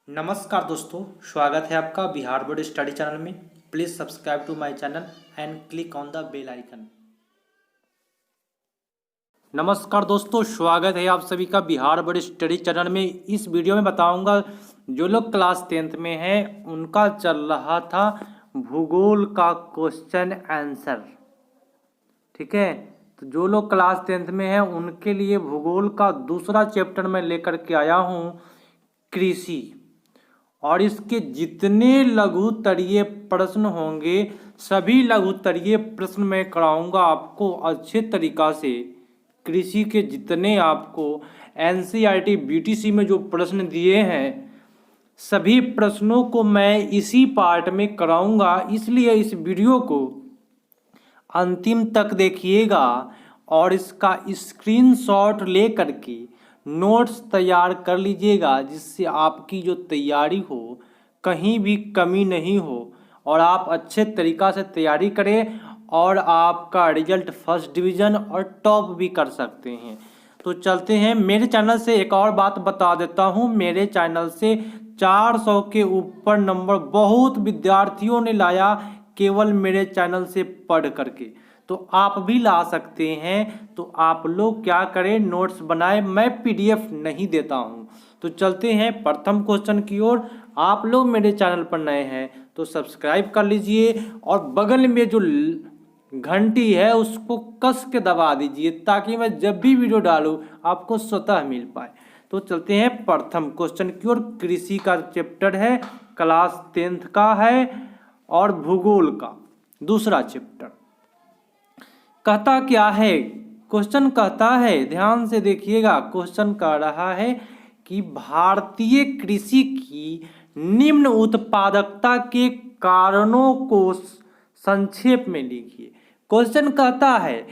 नमस्कार दोस्तों, स्वागत है आपका बिहार बोर्ड स्टडी चैनल में। Please subscribe to my channel and click on the bell icon. नमस्कार दोस्तों, स्वागत है आप सभी का बिहार बोर्ड स्टडी चैनल में। इस वीडियो में बताऊंगा जो लोग क्लास 10th में हैं उनका चल रहा था भूगोल का क्वेश्चन आंसर। ठीक है, तो जो लोग क्लास 10th में हैं उनके लिए भूगोल का दूसरा चैप्टर मैं लेकर के आया हूँ, कृषि। और इसके जितने लघुत्तरीय प्रश्न होंगे सभी लघुत्तरीय प्रश्न मैं कराऊंगा आपको अच्छे तरीक़ा से। कृषि के जितने आपको एनसीईआरटी बीटीसी में जो प्रश्न दिए हैं सभी प्रश्नों को मैं इसी पार्ट में कराऊंगा, इसलिए इस वीडियो को अंतिम तक देखिएगा और इसका स्क्रीनशॉट ले करके नोट्स तैयार कर लीजिएगा, जिससे आपकी जो तैयारी हो कहीं भी कमी नहीं हो और आप अच्छे तरीक़ा से तैयारी करें और आपका रिजल्ट फर्स्ट डिवीज़न और टॉप भी कर सकते हैं। तो चलते हैं। मेरे चैनल से एक और बात बता देता हूं, मेरे चैनल से 400 के ऊपर नंबर बहुत विद्यार्थियों ने लाया केवल मेरे चैनल से पढ़ करके, तो आप भी ला सकते हैं। तो आप लोग क्या करें, नोट्स बनाएं, मैं पीडीएफ नहीं देता हूं। तो चलते हैं प्रथम क्वेश्चन की ओर। आप लोग मेरे चैनल पर नए हैं तो सब्सक्राइब कर लीजिए और बगल में जो घंटी है उसको कस के दबा दीजिए ताकि मैं जब भी वीडियो डालूं आपको स्वतः मिल पाए। तो चलते हैं प्रथम क्वेश्चन की ओर। कृषि का चैप्टर है, क्लास 10th का है और भूगोल का दूसरा चैप्टर। कहता क्या है, क्वेश्चन कहता है, ध्यान से देखिएगा। क्वेश्चन कह रहा है कि भारतीय कृषि की निम्न उत्पादकता के कारणों को संक्षेप में लिखिए। क्वेश्चन कहता है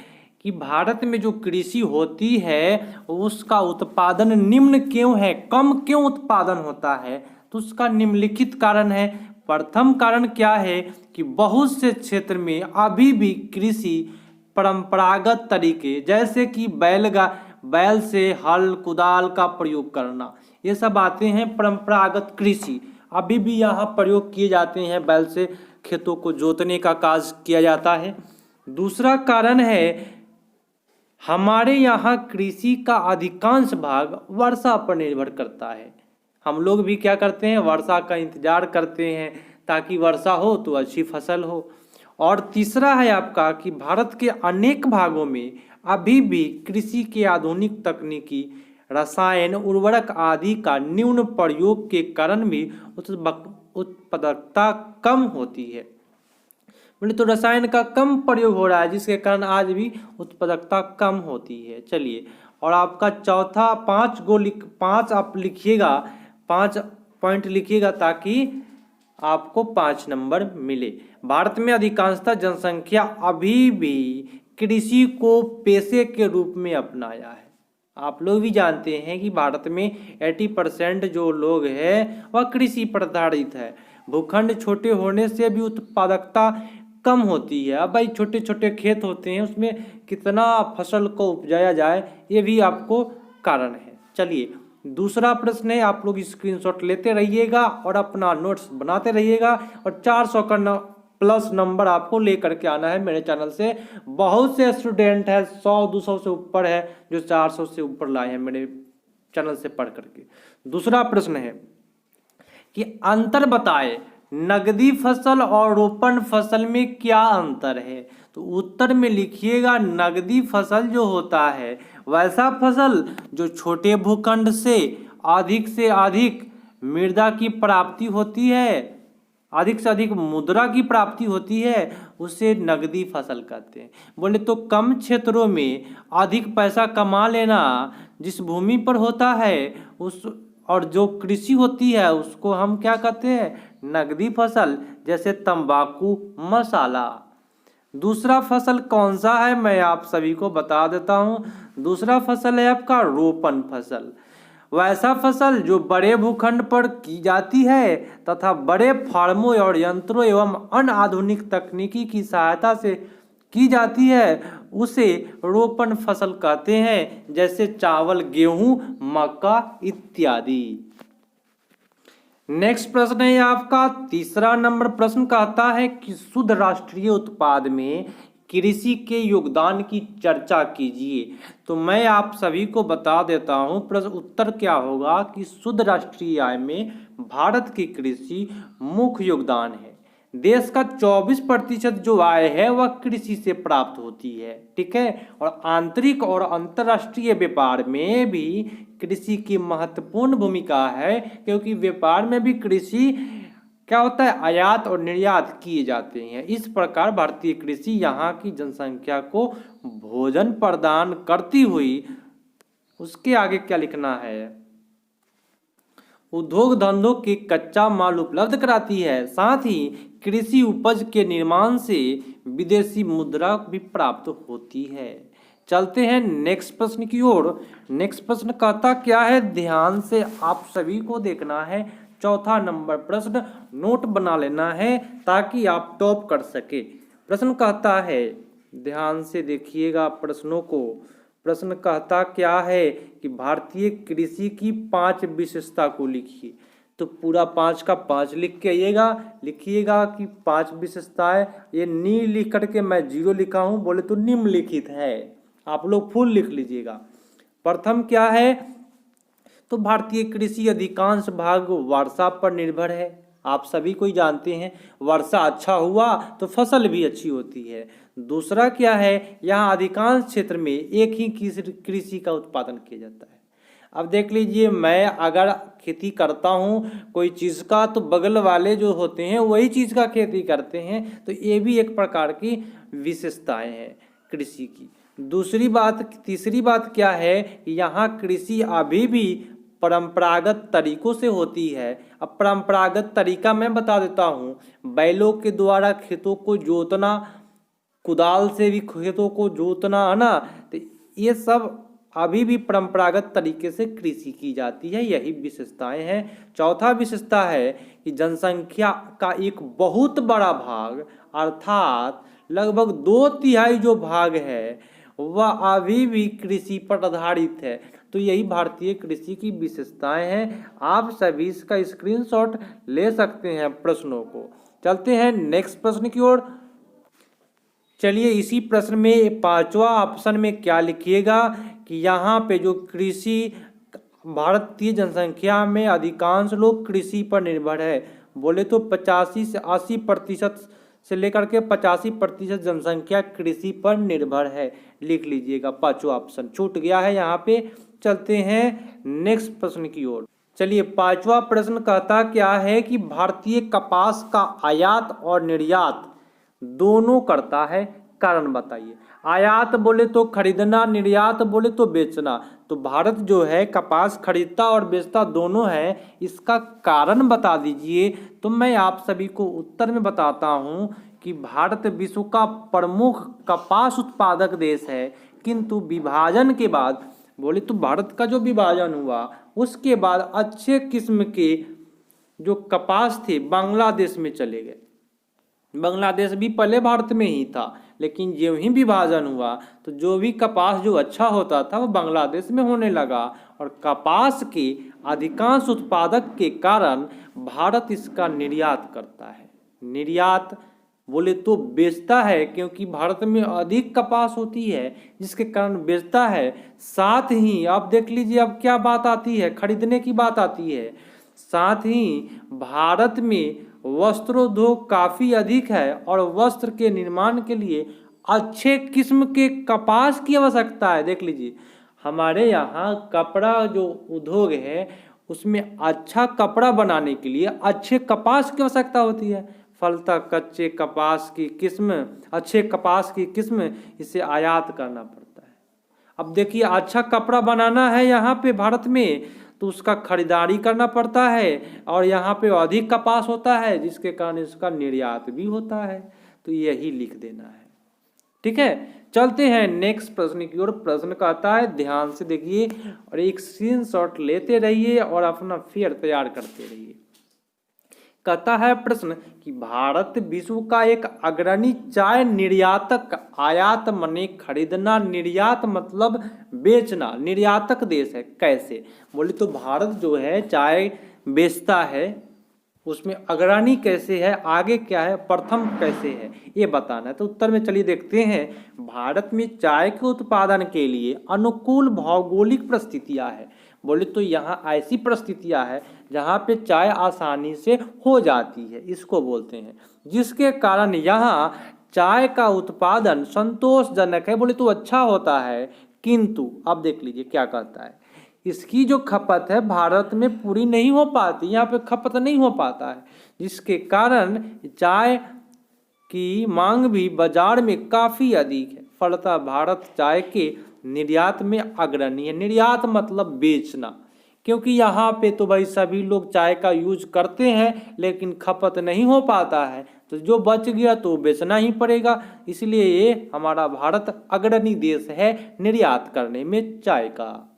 कि भारत में जो कृषि होती है उसका उत्पादन निम्न क्यों है, कम क्यों उत्पादन होता है, तो उसका निम्नलिखित कारण है। प्रथम कारण क्या है कि बहुत से क्षेत्र में अभी भी कृषि परंपरागत तरीके जैसे कि बैल से हल कुदाल का प्रयोग करना, ये सब आते हैं परंपरागत कृषि। अभी भी यहाँ प्रयोग किए जाते हैं, बैल से खेतों को जोतने का कार्य किया जाता है। दूसरा कारण है हमारे यहाँ कृषि का अधिकांश भाग वर्षा पर निर्भर करता है। हम लोग भी क्या करते हैं, वर्षा का इंतजार करते हैं ताकि वर्षा हो तो अच्छी फसल हो। और तीसरा है आपका कि भारत के अनेक भागों में अभी भी कृषि के आधुनिक तकनीकी रसायन उर्वरक आदि का न्यून प्रयोग के कारण भी उत्पादकता कम होती है। बोले तो रसायन का कम प्रयोग हो रहा है जिसके कारण आज भी उत्पादकता कम होती है। चलिए, और आपका चौथा 5 आप लिखिएगा, 5 पॉइंट लिखिएगा ताकि आपको 5 नंबर मिले। भारत में अधिकांशतः जनसंख्या अभी भी कृषि को पेशे के रूप में अपनाया है। आप लोग भी जानते हैं कि भारत में 80% जो लोग हैं वह कृषि पर आधारित है। भूखंड छोटे होने से भी उत्पादकता कम होती है। अब भाई छोटे छोटे खेत होते हैं, उसमें कितना फसल को उपजाया जाए ये भी आपको कारण है। चलिए, दूसरा प्रश्न है, आप लोग स्क्रीनशॉट लेते रहिएगा और अपना नोट्स बनाते रहिएगा और 400 का प्लस नंबर आपको लेकर के आना है। मेरे चैनल से बहुत से स्टूडेंट हैं, 100-200 से ऊपर है जो 400 से ऊपर लाए हैं मेरे चैनल से पढ़ करके। दूसरा प्रश्न है कि अंतर बताए, नगदी फसल और रोपण फसल में क्या अंतर है। तो उत्तर में लिखिएगा, नगदी फसल जो होता है वैसा फसल जो छोटे भूखंड से अधिक मृदा की प्राप्ति होती है, अधिक से अधिक मुद्रा की प्राप्ति होती है, उसे नगदी फसल कहते हैं। बोले तो कम क्षेत्रों में अधिक पैसा कमा लेना जिस भूमि पर होता है उस और जो कृषि होती है उसको हम क्या कहते हैं, नगदी फसल, जैसे तंबाकू, मसाला। दूसरा फसल कौन सा है मैं आप सभी को बता देता हूँ। दूसरा फसल है आपका रोपण फसल, वैसा फसल जो बड़े भूखंड पर की जाती है तथा बड़े फार्मों और यंत्रों एवं अन्य आधुनिक तकनीकी की सहायता से की जाती है, उसे रोपण फसल कहते हैं, जैसे चावल, गेहूं, मक्का इत्यादि। नेक्स्ट प्रश्न है आपका तीसरा नंबर प्रश्न कहता है कि शुद्ध राष्ट्रीय उत्पाद में कृषि के योगदान की चर्चा कीजिए। तो मैं आप सभी को बता देता हूं, प्रश्न उत्तर क्या होगा कि शुद्ध राष्ट्रीय आय में भारत की कृषि मुख्य योगदान है। देश का 24% जो आय है वह कृषि से प्राप्त होती है, ठीक है। और आंतरिक और अंतर्राष्ट्रीय व्यापार में भी कृषि की महत्वपूर्ण भूमिका है, क्योंकि व्यापार में भी कृषि क्या होता है, आयात और निर्यात किए जाते हैं। इस प्रकार भारतीय कृषि यहाँ की जनसंख्या को भोजन प्रदान करती हुई, उसके आगे क्या लिखना है, उद्योग धंधों के कच्चा माल उपलब्ध कराती है। साथ ही कृषि उपज के निर्माण से विदेशी मुद्रा भी प्राप्त होती है। चलते हैं नेक्स्ट प्रश्न की ओर। नेक्स्ट प्रश्न कहता क्या है, ध्यान से आप सभी को देखना है। चौथा नंबर प्रश्न नोट बना लेना है ताकि आप टॉप कर सके। प्रश्न कहता है, ध्यान से देखिएगा प्रश्नों को। प्रश्न कहता क्या है कि भारतीय कृषि की 5 विशेषता को लिखिए। तो पूरा 5 का 5 लिख के आइएगा, लिखिएगा कि 5 विशेषताएं। ये नी लिख करके मैं 0 लिखा हूँ, बोले तो निम्नलिखित है, आप लोग फुल लिख लीजिएगा। प्रथम क्या है, तो भारतीय कृषि अधिकांश भाग वर्षा पर निर्भर है। आप सभी को ही जानते हैं, वर्षा अच्छा हुआ तो फसल भी अच्छी होती है। दूसरा क्या है, यहाँ अधिकांश क्षेत्र में एक ही कृषि का उत्पादन किया जाता है। अब देख लीजिए, मैं अगर खेती करता हूँ कोई चीज़ का, तो बगल वाले जो होते हैं वही चीज़ का खेती करते हैं, तो ये भी एक प्रकार की विशेषताएं हैं कृषि की। दूसरी बात, तीसरी बात क्या है कि यहाँ कृषि अभी भी परंपरागत तरीकों से होती है। अब परंपरागत तरीका मैं बता देता हूँ, बैलों के द्वारा खेतों को जोतना, कुदाल से भी खेतों को जोतना, है ना। तो ये सब अभी भी परंपरागत तरीके से कृषि की जाती है, यही विशेषताएं हैं। चौथा विशेषता है कि जनसंख्या का एक बहुत बड़ा भाग, अर्थात लगभग 2/3 जो भाग है वह अभी भी कृषि पर आधारित है। तो यही भारतीय कृषि की विशेषताएं हैं। आप सभी इसका स्क्रीनशॉट ले सकते हैं प्रश्नों को। चलते हैं नेक्स्ट प्रश्न की ओर। चलिए, इसी प्रश्न में 5वां ऑप्शन में क्या लिखिएगा कि यहाँ पे जो कृषि, भारतीय जनसंख्या में अधिकांश लोग कृषि पर निर्भर है। बोले तो 85 से 80% से लेकर के 85% जनसंख्या कृषि पर निर्भर है। लिख लीजिएगा, 5वां ऑप्शन छूट गया है यहाँ पे। चलते हैं नेक्स्ट प्रश्न की ओर। चलिए, 5वां प्रश्न कहता क्या है कि भारतीय कपास का आयात और निर्यात दोनों करता है, कारण बताइए। आयात बोले तो खरीदना, निर्यात बोले तो बेचना। तो भारत जो है कपास खरीदता और बेचता दोनों है, इसका कारण बता दीजिए। तो मैं आप सभी को उत्तर में बताता हूँ कि भारत विश्व का प्रमुख कपास उत्पादक देश है, किंतु विभाजन के बाद, बोले तो भारत का जो विभाजन हुआ उसके बाद अच्छे किस्म के जो कपास थे बांग्लादेश में चले गए। बांग्लादेश भी पहले भारत में ही था, लेकिन जो ही विभाजन हुआ तो जो भी कपास जो अच्छा होता था वो बांग्लादेश में होने लगा, और कपास के अधिकांश उत्पादक के कारण भारत इसका निर्यात करता है। निर्यात बोले तो बेचता है, क्योंकि भारत में अधिक कपास होती है जिसके कारण बेचता है। साथ ही आप देख लीजिए, अब क्या बात आती है, खरीदने की बात आती है। साथ ही भारत में वस्त्रोद्योग काफ़ी अधिक है और वस्त्र के निर्माण के लिए अच्छे किस्म के कपास की आवश्यकता है। देख लीजिए, हमारे यहाँ कपड़ा जो उद्योग है उसमें अच्छा कपड़ा बनाने के लिए अच्छे कपास की आवश्यकता होती है। फलतः कच्चे कपास की किस्म, अच्छे कपास की किस्म, इसे आयात करना पड़ता है। अब देखिए, अच्छा कपड़ा बनाना है यहाँ पे भारत में तो उसका खरीदारी करना पड़ता है, और यहाँ पे अधिक कपास होता है जिसके कारण इसका निर्यात भी होता है। तो यही लिख देना है, ठीक है। चलते हैं नेक्स्ट प्रश्न की ओर। प्रश्न कहता है, ध्यान से देखिए और एक स्क्रीनशॉट लेते रहिए और अपना फेयर तैयार करते रहिए। कहता है प्रश्न कि भारत विश्व का एक अग्रणी चाय निर्यातक, आयात मने खरीदना, निर्यात मतलब बेचना, निर्यातक देश है। कैसे? बोले तो भारत जो है चाय बेचता है, उसमें अग्रणी कैसे है, आगे क्या है, प्रथम कैसे है, ये बताना है। तो उत्तर में चलिए देखते हैं। भारत में चाय के उत्पादन के लिए अनुकूल भौगोलिक परिस्थितियां है। बोले तो यहाँ ऐसी परिस्थितियां है जहाँ पे चाय आसानी से हो जाती है, इसको बोलते हैं, जिसके कारण यहाँ चाय का उत्पादन संतोषजनक है, बोले तो अच्छा होता है। किंतु अब देख लीजिए क्या कहता है, इसकी जो खपत है भारत में पूरी नहीं हो पाती, यहाँ पे खपत नहीं हो पाता है, जिसके कारण चाय की मांग भी बाजार में काफ़ी अधिक है। फलतः भारत चाय के निर्यात में अग्रणी है। निर्यात मतलब बेचना, क्योंकि यहाँ पे तो भाई सभी लोग चाय का यूज करते हैं लेकिन खपत नहीं हो पाता है, तो जो बच गया तो बेचना ही पड़ेगा। इसलिए ये हमारा भारत अग्रणी देश है निर्यात करने में चाय का।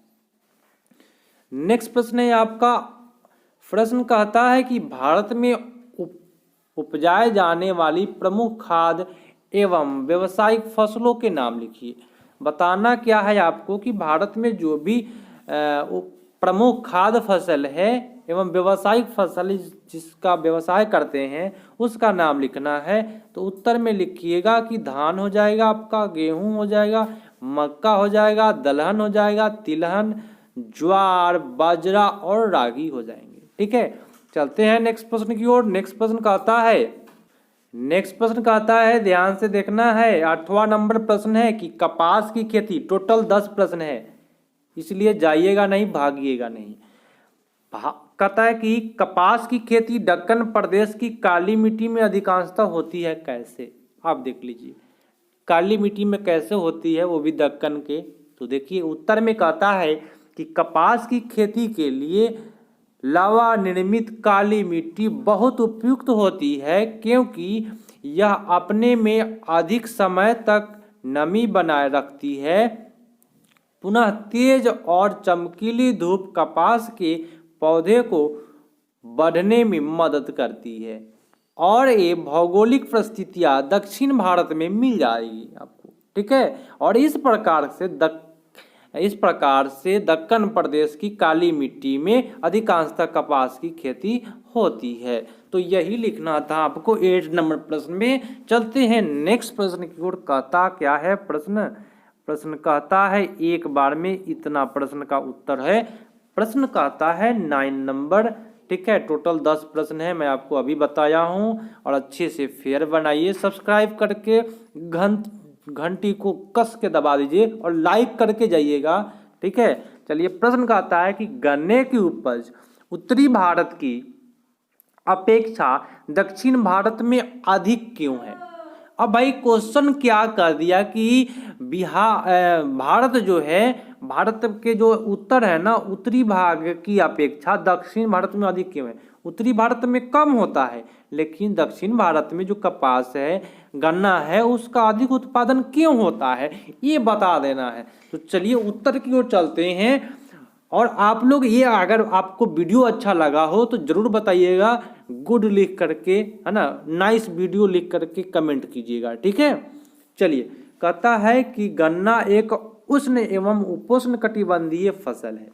नेक्स्ट प्रश्न है आपका, प्रश्न कहता है कि भारत में उपजाए जाने वाली प्रमुख खाद्य एवं व्यावसायिक फसलों के नाम लिखिए। बताना क्या है आपको कि भारत में जो भी प्रमुख खाद्य फसल है एवं व्यावसायिक फसल जिसका व्यवसाय करते हैं उसका नाम लिखना है। तो उत्तर में लिखिएगा कि धान हो जाएगा आपका, गेहूं हो जाएगा, मक्का हो जाएगा, दलहन हो जाएगा, तिलहन, ज्वार, बाजरा और रागी हो जाएंगे। ठीक है, चलते हैं नेक्स्ट प्रश्न की ओर। नेक्स्ट प्रश्न कहता है ध्यान से देखना है, 8वां नंबर प्रश्न है कि कपास की खेती, टोटल 10 प्रश्न है, इसलिए जाइएगा नहीं, भागिएगा नहीं। कहता है कि कपास की खेती दक्कन प्रदेश की काली मिट्टी में अधिकांशतः होती है, कैसे? आप देख लीजिए काली मिट्टी में कैसे होती है, वो भी दक्कन के। तो देखिए उत्तर में कहता है कि कपास की खेती के लिए लावा निर्मित काली मिट्टी बहुत उपयुक्त होती है, क्योंकि यह अपने में अधिक समय तक नमी बनाए रखती है। पुनः तेज और चमकीली धूप कपास के पौधे को बढ़ने में मदद करती है, और ये भौगोलिक परिस्थितियां दक्षिण भारत में मिल जाएगी आपको। ठीक है, और इस प्रकार से दक्कन प्रदेश की काली मिट्टी में अधिकांशतः कपास की खेती होती है। तो यही लिखना था आपको 8 नंबर प्रश्न में। चलते हैं नेक्स्ट प्रश्न की ओर। कहता क्या है प्रश्न कहता है, एक बार में इतना प्रश्न का उत्तर है। प्रश्न कहता है 9 नंबर। ठीक है, टोटल 10 प्रश्न है, मैं आपको अभी बताया हूँ। और अच्छे से फेयर बनाइए, सब्सक्राइब करके घंटी को कस के दबा दीजिए और लाइक करके जाइएगा। ठीक है, चलिए प्रश्न कहता है कि गन्ने की उपज उत्तरी भारत की अपेक्षा दक्षिण भारत में अधिक क्यों है? अब भाई क्वेश्चन क्या कर दिया कि भारत जो है, भारत के जो उत्तर है ना, उत्तरी भाग की अपेक्षा दक्षिण भारत में अधिक क्यों है? उत्तरी भारत में कम होता है, लेकिन दक्षिण भारत में जो कपास है, गन्ना है, उसका अधिक उत्पादन क्यों होता है, ये बता देना है। तो चलिए उत्तर की ओर चलते हैं। और आप लोग ये, अगर आपको वीडियो अच्छा लगा हो तो जरूर बताइएगा, गुड लिख करके, है ना, नाइस वीडियो लिख करके कमेंट कीजिएगा। ठीक है, चलिए कहता है कि गन्ना एक उष्ण एवं उपोष्ण कटिबंधीय फसल है,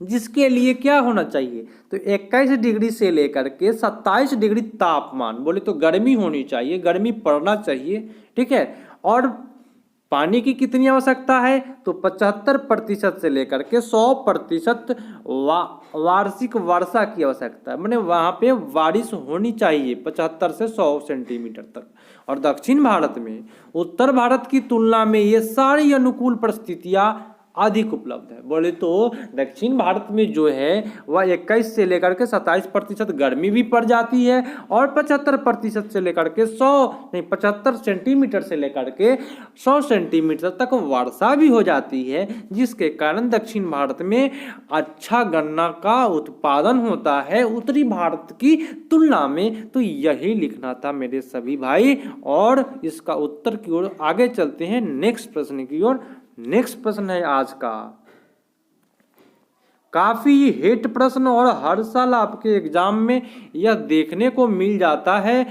जिसके लिए क्या होना चाहिए, तो 21 डिग्री से लेकर के 27 डिग्री तापमान, बोले तो गर्मी होनी चाहिए, गर्मी पड़ना चाहिए। ठीक है, और पानी की कितनी आवश्यकता है, तो 75% से लेकर के 100% वार्षिक वर्षा की आवश्यकता है, मैंने वहाँ पे बारिश होनी चाहिए 75 से 100 सेंटीमीटर तक। और दक्षिण भारत में उत्तर भारत की तुलना में ये सारी अनुकूल परिस्थितियाँ अधिक उपलब्ध है। बोले तो दक्षिण भारत में जो है वह 21 से लेकर के 27% गर्मी भी पड़ जाती है, और 75% से लेकर के 75 सेंटीमीटर से लेकर के 100 सेंटीमीटर तक वर्षा भी हो जाती है, जिसके कारण दक्षिण भारत में अच्छा गन्ना का उत्पादन होता है उत्तरी भारत की तुलना में। तो यही लिखना था मेरे सभी भाई, और इसका उत्तर की ओर आगे चलते हैं नेक्स्ट प्रश्न की ओर। नेक्स्ट प्रश्न है आज का काफी हिट प्रश्न, और हर साल आपके एग्जाम में यह देखने को मिल जाता है।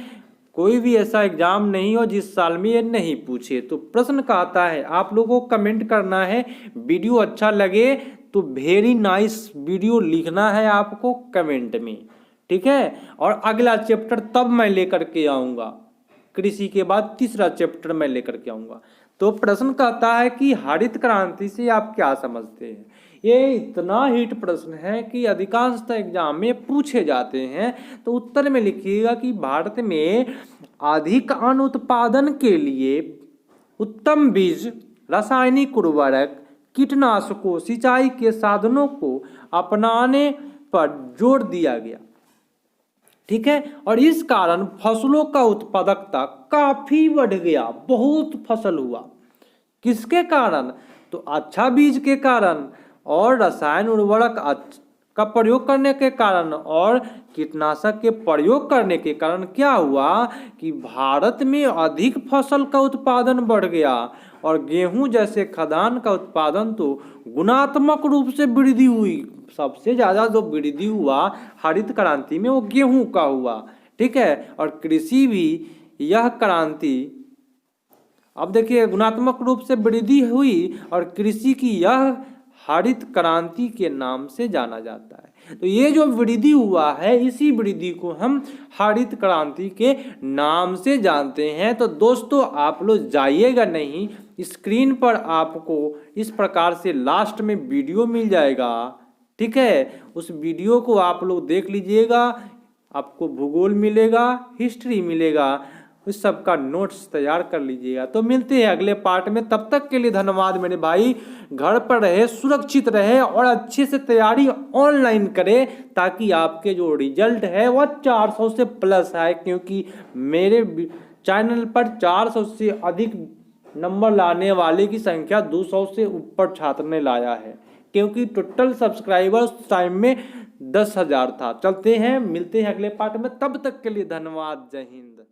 कोई भी ऐसा एग्जाम नहीं हो जिस साल में ये नहीं पूछे। तो प्रश्न कहता है, आप लोगों को कमेंट करना है, वीडियो अच्छा लगे तो वेरी नाइस वीडियो लिखना है आपको कमेंट में, ठीक है। और अगला चैप्टर तब मैं लेकर के आऊँगा, कृषि के बाद तीसरा चैप्टर मैं लेकर के आऊँगा। तो प्रश्न कहता है कि हरित क्रांति से आप क्या समझते हैं। ये इतना हिट प्रश्न है कि अधिकांशतः एग्जाम में पूछे जाते हैं। तो उत्तर में लिखिएगा कि भारत में अधिक अन्न उत्पादन के लिए उत्तम बीज, रासायनिक उर्वरक, कीटनाशकों, सिंचाई के साधनों को अपनाने पर जोर दिया गया, ठीक है। और इस कारण फसलों का उत्पादकता काफी बढ़ गया, बहुत फसल हुआ। किसके कारण? तो अच्छा बीज के कारण और रसायन उर्वरक का प्रयोग करने के कारण और कीटनाशक के प्रयोग करने के कारण क्या हुआ कि भारत में अधिक फसल का उत्पादन बढ़ गया। और गेहूं जैसे खाद्यान्न का उत्पादन तो गुणात्मक रूप से वृद्धि हुई। सबसे ज़्यादा जो वृद्धि हुआ हरित क्रांति में वो गेहूं का हुआ, ठीक है। और कृषि भी यह क्रांति, अब देखिए गुणात्मक रूप से वृद्धि हुई और कृषि की यह हरित क्रांति के नाम से जाना जाता है। तो ये जो वृद्धि हुआ है इसी वृद्धि को हम हरित क्रांति के नाम से जानते हैं। तो दोस्तों आप लोग जाइएगा नहीं, स्क्रीन पर आपको इस प्रकार से लास्ट में वीडियो मिल जाएगा, ठीक है। उस वीडियो को आप लोग देख लीजिएगा, आपको भूगोल मिलेगा, हिस्ट्री मिलेगा, उस सब का नोट्स तैयार कर लीजिएगा। तो मिलते हैं अगले पार्ट में, तब तक के लिए धन्यवाद मेरे भाई। घर पर रहे, सुरक्षित रहे और अच्छे से तैयारी ऑनलाइन करें ताकि आपके जो रिजल्ट है वह 400 से प्लस आए, क्योंकि मेरे चैनल पर 400 से अधिक नंबर लाने वाले की संख्या 200 से ऊपर छात्र ने लाया है, क्योंकि टोटल सब्सक्राइबर उस टाइम में 10,000 था। चलते हैं, मिलते हैं अगले पार्ट में, तब तक के लिए धन्यवाद। जय हिंद।